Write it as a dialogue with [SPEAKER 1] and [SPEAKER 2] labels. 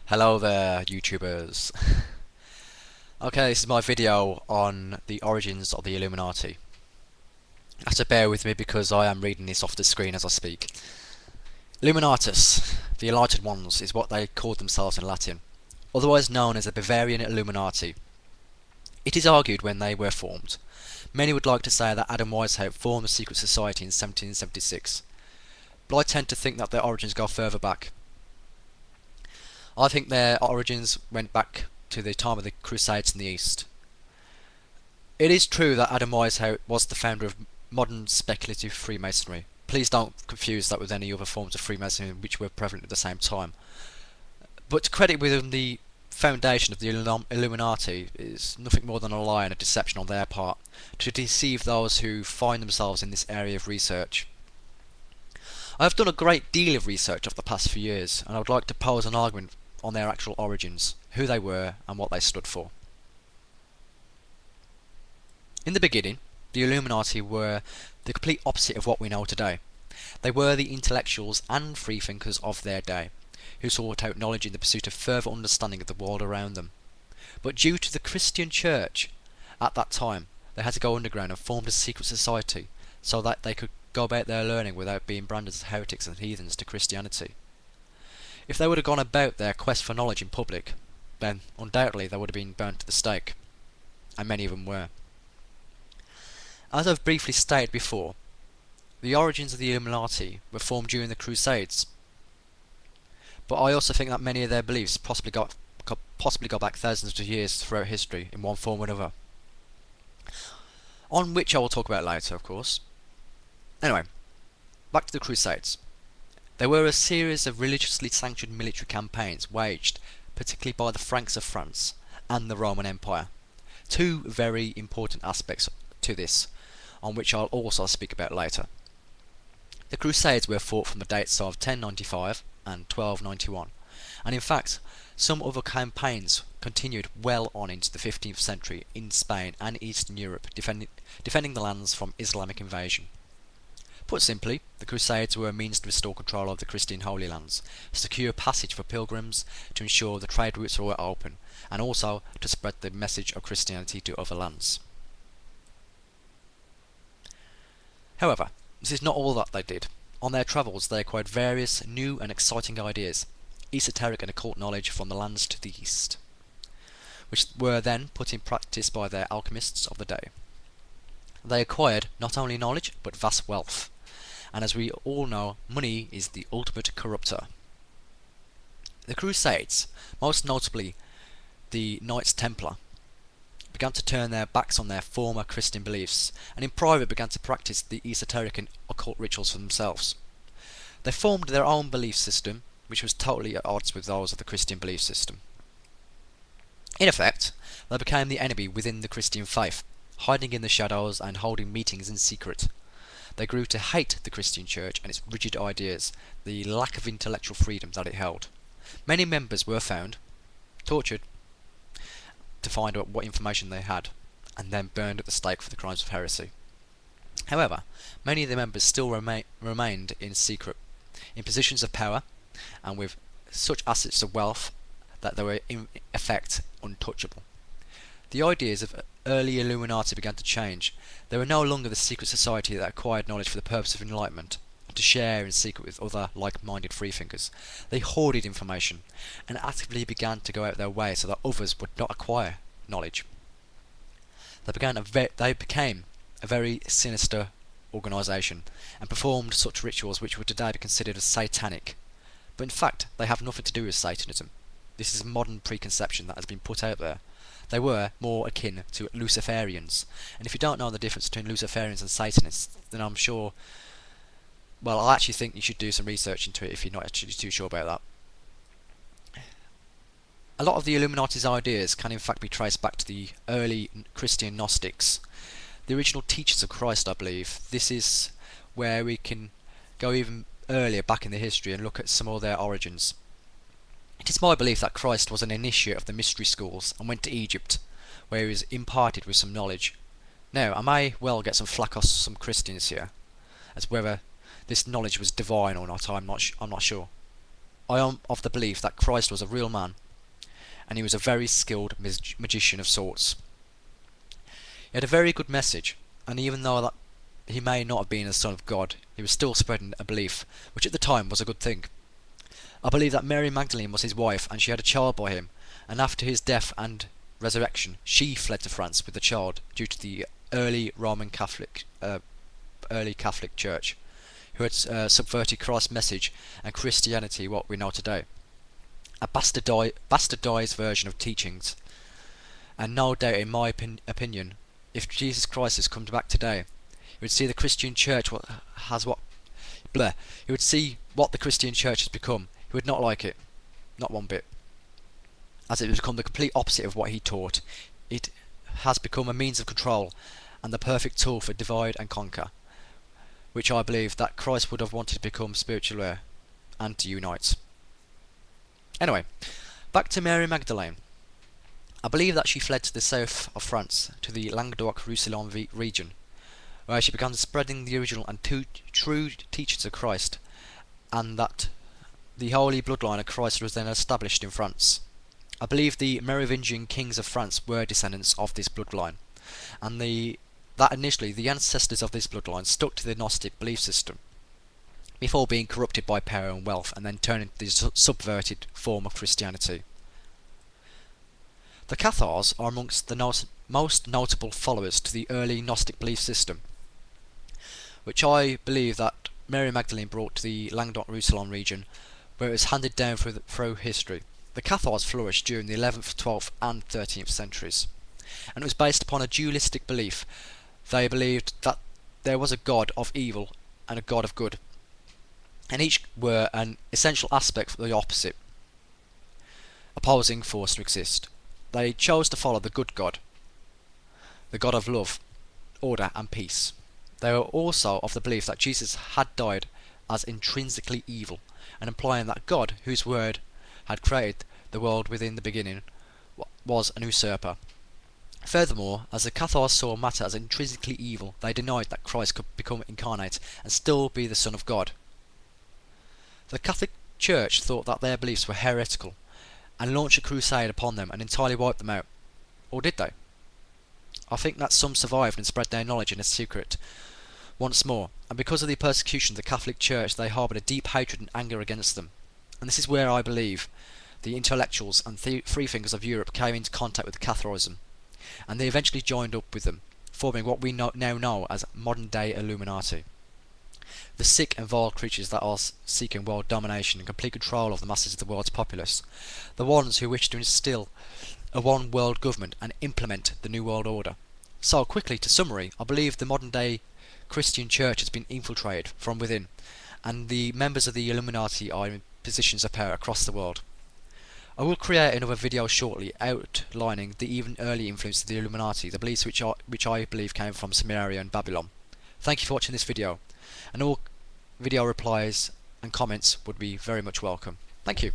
[SPEAKER 1] Hello there, YouTubers. Okay, this is my video on the origins of the Illuminati. You have to bear with me because I am reading this off the screen as I speak. Illuminatus, the Enlightened Ones, is what they called themselves in Latin, otherwise known as the Bavarian Illuminati. It is argued when they were formed. Many would like to say that Adam Weishaupt formed the secret society in 1776, but I tend to think that their origins go further back. I think their origins went back to the time of the Crusades in the East. It is true that Adam Weishaupt was the founder of modern speculative Freemasonry. Please don't confuse that with any other forms of Freemasonry which were prevalent at the same time. But to credit within the foundation of the Illuminati is nothing more than a lie and a deception on their part to deceive those who find themselves in this area of research. I have done a great deal of research over the past few years, and I would like to pose an argument on their actual origins, who they were and what they stood for. In the beginning, the Illuminati were the complete opposite of what we know today. They were the intellectuals and freethinkers of their day, who sought out knowledge in the pursuit of further understanding of the world around them. But due to the Christian Church at that time, they had to go underground and formed a secret society so that they could go about their learning without being branded as heretics and heathens to Christianity. If they would have gone about their quest for knowledge in public, then undoubtedly they would have been burnt to the stake, and many of them were. As I've briefly stated before, the origins of the Illuminati were formed during the Crusades, but I also think that many of their beliefs possibly go back thousands of years throughout history in one form or another, on which I will talk about later, of course. Anyway, back to the Crusades. There were a series of religiously sanctioned military campaigns waged, particularly by the Franks of France and the Roman Empire. Two very important aspects to this, on which I'll also speak about later. The Crusades were fought from the dates of 1095 and 1291, and in fact, some other campaigns continued well on into the 15th century in Spain and Eastern Europe, defending the lands from Islamic invasion. Put simply, the Crusades were a means to restore control of the Christian Holy Lands, secure passage for pilgrims, to ensure the trade routes were open, and also to spread the message of Christianity to other lands. However, this is not all that they did. On their travels they acquired various new and exciting ideas, esoteric and occult knowledge from the lands to the east, which were then put in practice by their alchemists of the day. They acquired not only knowledge, but vast wealth. And as we all know, money is the ultimate corrupter. The Crusades, most notably the Knights Templar, began to turn their backs on their former Christian beliefs, and in private began to practice the esoteric and occult rituals for themselves. They formed their own belief system, which was totally at odds with those of the Christian belief system. In effect, they became the enemy within the Christian faith, hiding in the shadows and holding meetings in secret. They grew to hate the Christian Church and its rigid ideas, the lack of intellectual freedom that it held. Many members were found, tortured, to find out what information they had, and then burned at the stake for the crimes of heresy. However, many of the members still remained in secret, in positions of power, and with such assets of wealth that they were in effect untouchable. The ideas of early Illuminati began to change. They were no longer the secret society that acquired knowledge for the purpose of enlightenment, and to share in secret with other like-minded freethinkers. They hoarded information, and actively began to go out their way so that others would not acquire knowledge. They became a very sinister organisation, and performed such rituals which would today be considered as satanic. But in fact, they have nothing to do with Satanism. This is a modern preconception that has been put out there. They were more akin to Luciferians, and if you don't know the difference between Luciferians and Satanists, then I'm sure, well, I actually think you should do some research into it if you're not actually too sure about that. A lot of the Illuminati's ideas can in fact be traced back to the early Christian Gnostics, the original teachers of Christ, I believe. This is where we can go even earlier back in the history and look at some of their origins. It is my belief that Christ was an initiate of the mystery schools and went to Egypt, where he was imparted with some knowledge. Now, I may well get some flack off some Christians here, as whether this knowledge was divine or not. I'm not sure. I am of the belief that Christ was a real man, and he was a very skilled magician of sorts. He had a very good message, and even though that he may not have been the Son of God, he was still spreading a belief, which at the time was a good thing. I believe that Mary Magdalene was his wife, and she had a child by him, and after his death and resurrection, she fled to France with the child due to the early Catholic Church, who had subverted Christ's message and Christianity what we know today. A bastardized version of teachings, and no doubt, in my opinion, if Jesus Christ has come back today, he would see the Christian Church he would see what the Christian Church has become. He would not like it, not one bit, as it has become the complete opposite of what he taught. It has become a means of control and the perfect tool for divide and conquer, which I believe that Christ would have wanted to become spiritual and to unite. Anyway, back to Mary Magdalene. I believe that she fled to the south of France, to the Languedoc-Roussillon region, where she began spreading the original and true teachings of Christ, and that the holy bloodline of Christ was then established in France. I believe the Merovingian kings of France were descendants of this bloodline, and that initially the ancestors of this bloodline stuck to the Gnostic belief system, before being corrupted by power and wealth and then turning to the subverted form of Christianity. The Cathars are amongst the most notable followers to the early Gnostic belief system, which I believe that Mary Magdalene brought to the Languedoc-Roussillon region, where it was handed down through history. The Cathars flourished during the 11th, 12th and 13th centuries, and it was based upon a dualistic belief. They believed that there was a god of evil and a god of good, and each were an essential aspect of the opposite, opposing force to exist. They chose to follow the good God, the God of love, order and peace. They were also of the belief that Jesus had died as intrinsically evil, and implying that God, whose word had created the world within the beginning, was an usurper. Furthermore, as the Cathars saw matter as intrinsically evil, they denied that Christ could become incarnate and still be the Son of God. The Catholic Church thought that their beliefs were heretical, and launched a crusade upon them and entirely wiped them out. Or did they? I think that some survived and spread their knowledge in a secret once more, and because of the persecution of the Catholic Church they harboured a deep hatred and anger against them. And this is where I believe the intellectuals and freethinkers of Europe came into contact with Catholicism, and they eventually joined up with them, forming what we now know as modern-day Illuminati. The sick and vile creatures that are seeking world domination and complete control of the masses of the world's populace. The ones who wish to instill a one world government and implement the New World Order. So quickly, to summary, I believe the modern day Christian Church has been infiltrated from within, and the members of the Illuminati are in positions of power across the world. I will create another video shortly outlining the even early influence of the Illuminati, the beliefs which I believe came from Sumeria and Babylon. Thank you for watching this video, and all video replies and comments would be very much welcome. Thank you.